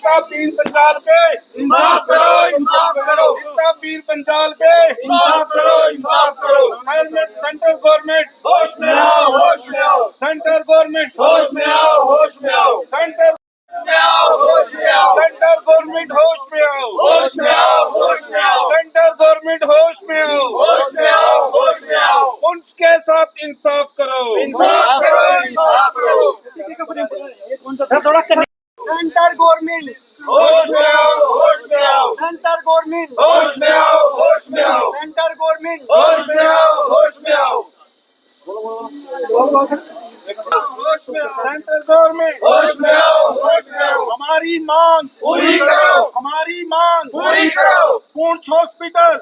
इंसाफ पीर पंजाल पे इंसाफ करो, इंसाफ करो। इंसाफ पीर पंजाल पे इंसाफ करो, इंसाफ करो। सेंट्रल गवर्नमेंट होश में आओ, होश में आओ। सेंट्रल गवर्नमेंट होश में आओ, होश में आओ। सेंट्रल में आओ, होश में आओ। सेंट्रल गवर्नमेंट होश में आओ, होश में आओ, होश में आओ। सेंट्रल गवर्नमेंट होश में आओ, होश में आओ, होश में आओ। पुंछ के साथ इंसाफ करो, इंसाफ करो, इंसाफ करो। सेंटर गवर्नमेंट होश में आओ, होश में आओ। सेंटर गवर्नमेंट होश में आओ, होश में आओ। सेंटर गवर्नमेंट होश में आओ, होश में आओ। होश में आओ। सेंट्रल गवर्नमेंट होश में आओ, होश में आओ। हमारी मांग पूरी करो, हमारी मांग पूरी करो। पुंछ हॉस्पिटल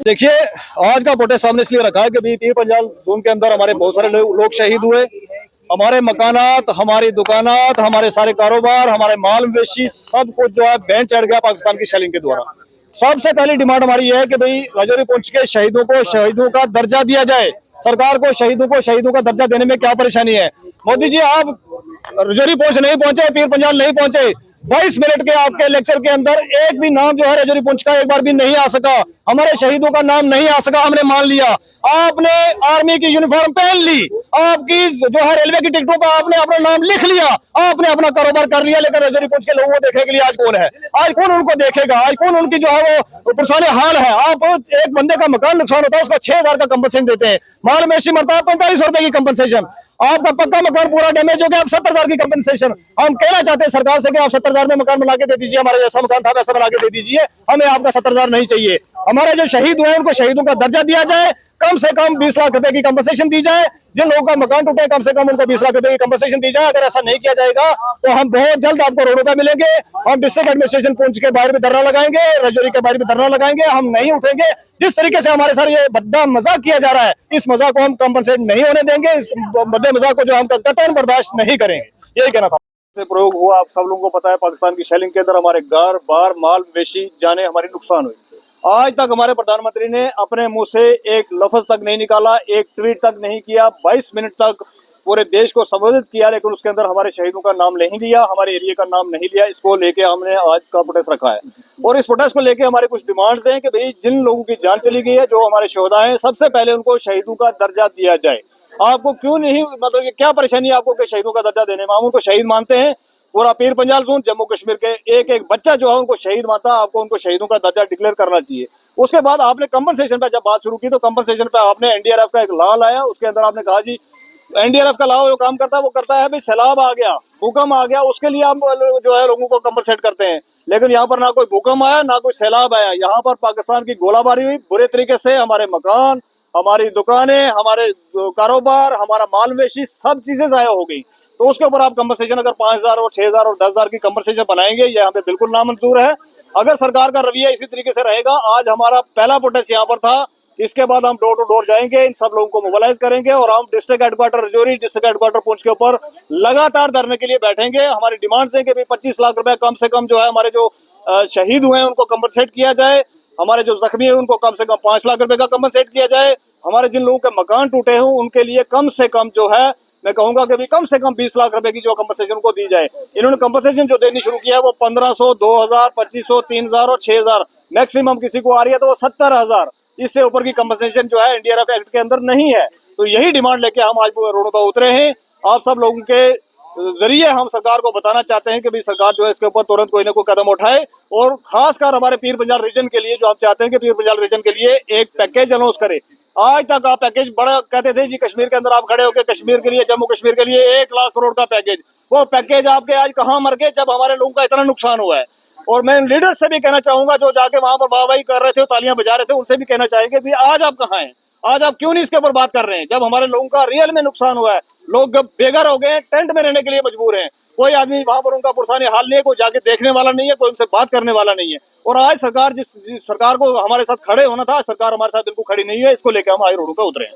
देखिए, आज का प्रोटेस्ट सामने इसलिए रखा है कि पीर पंजाल जोन के अंदर हमारे बहुत सारे लोग शहीद हुए। हमारे मकानात, हमारी दुकानात, हमारे सारे कारोबार, हमारे माल मवेशी सब कुछ जो है बैन चढ़ गया पाकिस्तान की शेलिंग के द्वारा। सबसे पहली डिमांड हमारी ये है कि भाई राजौरी पुंछ के शहीदों को शहीदों का दर्जा दिया जाए। सरकार को शहीदों का दर्जा देने में क्या परेशानी है? मोदी जी, आप राजौरी पुंछ नहीं पहुंचे, पीर पंजाल नहीं पहुंचे। 22 मिनट के आपके लेक्चर के अंदर एक भी नाम जो है राजौरी पुंछ का एक बार भी नहीं आ सका। हमारे शहीदों का नाम नहीं आ सका, हमने मान लिया। आपने आर्मी की यूनिफॉर्म पहन ली, आपकी जो है रेलवे की टिकटों पर आपने अपना नाम लिख लिया, आपने अपना कारोबार कर लिया, लेकिन राजौरी पुंछ के लोगों को देखने के लिए आज कौन है? आज कौन उनको देखेगा? आज कौन उनकी जो है वो पुरसाने हाल है? आप एक बंदे का मकान नुकसान होता है, उसका 6000 का कंपनसेशन देते हैं। माल मवेशी मरता है, 4500 रुपए की कंपनसेशन। आपका पक्का मकान पूरा डैमेज हो गया, आप 70,000 की कंपनसेशन। हम कहना चाहते हैं सरकार से कि आप 70,000 में मकान बना के दे दीजिए, हमारा जैसा मकान था वैसा बना के दे दीजिए, हमें आपका 70,000 नहीं चाहिए। हमारे जो शहीद हुए उनको शहीदों का दर्जा दिया जाए, कम से कम 20 लाख रुपए की कंपनसेशन दी जाए। जिन लोगों का मकान टूटे कम से कम उनको 20 लाख रुपए की कंपनसेशन दी जाए। अगर ऐसा नहीं किया जाएगा तो हम बहुत जल्द आपको रोडों पर मिलेंगे। हम डिस्ट्रिक्ट एडमिनिस्ट्रेशन पुंछ के बाहर भी धरना लगाएंगे, राजौरी के बाहर भी धरना लगाएंगे। हम नहीं उठेंगे। जिस तरीके से हमारे साथ ये बद्दा मजाक किया जा रहा है, इस मजाक को हम कंपनसेट नहीं होने देंगे। इस बद्दे मजाक को जो हम कतई बर्दाश्त नहीं करेंगे। यही कहना था। से प्रयोग हुआ, आप सब लोगों को पता है, पाकिस्तान की शेलिंग के अंदर हमारे घर बार माल मवेशी जाने हमारी नुकसान हुई। आज तक हमारे प्रधानमंत्री ने अपने मुंह से एक लफ्ज तक नहीं निकाला, एक ट्वीट तक नहीं किया। 22 मिनट तक पूरे देश को संबोधित किया, लेकिन उसके अंदर हमारे शहीदों का नाम नहीं लिया, हमारे एरिया का नाम नहीं लिया। इसको लेके हमने आज का प्रोटेस्ट रखा है। और इस प्रोटेस्ट को लेके हमारी कुछ डिमांड्स हैं कि भाई जिन लोगों की जान चली गई है, जो हमारे शोहदा हैं, सबसे पहले उनको शहीदों का दर्जा दिया जाए। आपको क्यों नहीं, मतलब क्या परेशानी है आपको कि शहीदों का दर्जा देने में? हम उनको शहीद मानते हैं। पूरा पीर पंजाल जोन जम्मू कश्मीर के एक एक बच्चा जो है उनको शहीद मानता है। आपको उनको शहीदों का दर्जा डिक्लेयर करना चाहिए। उसके बाद आपने कंपनसेशन पे जब बात शुरू की तो कंपनसेशन पे आपने एनडीआरएफ का एक लॉ लाया। उसके अंदर आपने कहा जी एनडीआरएफ का लॉ जो काम करता है वो करता है भाई सैलाब आ गया, भूकंप आ गया, उसके लिए आप जो है लोगों को कंपनसेट करते हैं। लेकिन यहाँ पर ना कोई भूकंप आया, ना कोई सैलाब आया। यहाँ पर पाकिस्तान की गोलाबारी हुई बुरे तरीके से। हमारे मकान, हमारी दुकानें, हमारे कारोबार, हमारा माल मवेशी सब चीजें जाया हो गई। तो उसके ऊपर आप कंपनसेशन अगर 5,000 और 6,000 और 10,000 की कंपनसेशन बनाएंगे, ये हमें बिल्कुल नामंजूर है। अगर सरकार का रवैया इसी तरीके से रहेगा, आज हमारा पहला प्रोटेस्ट यहाँ पर था, इसके बाद हम डोर टू डोर जाएंगे, इन सब लोगों को मोबिलाइज करेंगे और हम district headquarter Rajouri, district headquarter Poonch के ऊपर लगातार धरने के लिए बैठेंगे। हमारी डिमांड्स है कि 25 लाख रुपए कम से कम जो है हमारे जो शहीद हुए हैं उनको कंपनसेट किया जाए। हमारे जो जख्मी है उनको कम से कम 5 लाख रुपए का कंपनसेट किया जाए। हमारे जिन लोगों के मकान टूटे हों उनके लिए कम से कम जो है, मैं कहूंगा कि भी कम से कम 20 लाख रुपए की जो कंपनसेशन को दी जाए। इन्होंने कंपनसेशन जो देनी शुरू किया है वो 1500, 2000, 2500, 3000 और 6000 मैक्सिमम किसी को आ रही है तो वो 70,000। इससे ऊपर की कंपनसेशन जो है एनडीआरएफ एक्ट के अंदर नहीं है। तो यही डिमांड लेके हम आज रोडों पर उतरे हैं। आप सब लोगों के जरिए हम सरकार को बताना चाहते हैं कि भाई सरकार जो है इसके ऊपर तुरंत कोई ना कोई कदम उठाए। और खासकर हमारे पीर पंजाल रीजन के लिए जो आप चाहते हैं कि पीर पंजाल रीजन के लिए एक पैकेज अनाउंस करे। आज तक आप पैकेज बड़ा कहते थे जी, कश्मीर के अंदर आप खड़े होकर कश्मीर के लिए, जम्मू कश्मीर के लिए 1 लाख करोड़ का पैकेज, वो पैकेज आपके आज कहाँ मर गए जब हमारे लोगों का इतना नुकसान हुआ है। और मैं लीडर से भी कहना चाहूंगा जो जाके वहां पर वाहवाही कर रहे थे, तालियां बजा रहे थे, उनसे भी कहना चाहेंगे भी आज आप कहाँ हैं? आज आप क्यों नहीं इसके ऊपर बात कर रहे हैं? जब हमारे लोगों का रियल में नुकसान हुआ है, लोग बेघर हो गए, टेंट में रहने के लिए मजबूर हैं, कोई आदमी वहां पर उनका पुरसानी हाल नहीं है, कोई जाके देखने वाला नहीं है, कोई उनसे बात करने वाला नहीं है। और आज सरकार जिस सरकार को हमारे साथ खड़े होना था, सरकार हमारे साथ बिल्कुल खड़ी नहीं है। इसको लेकर हम आज रोडों पर उतरे हैं।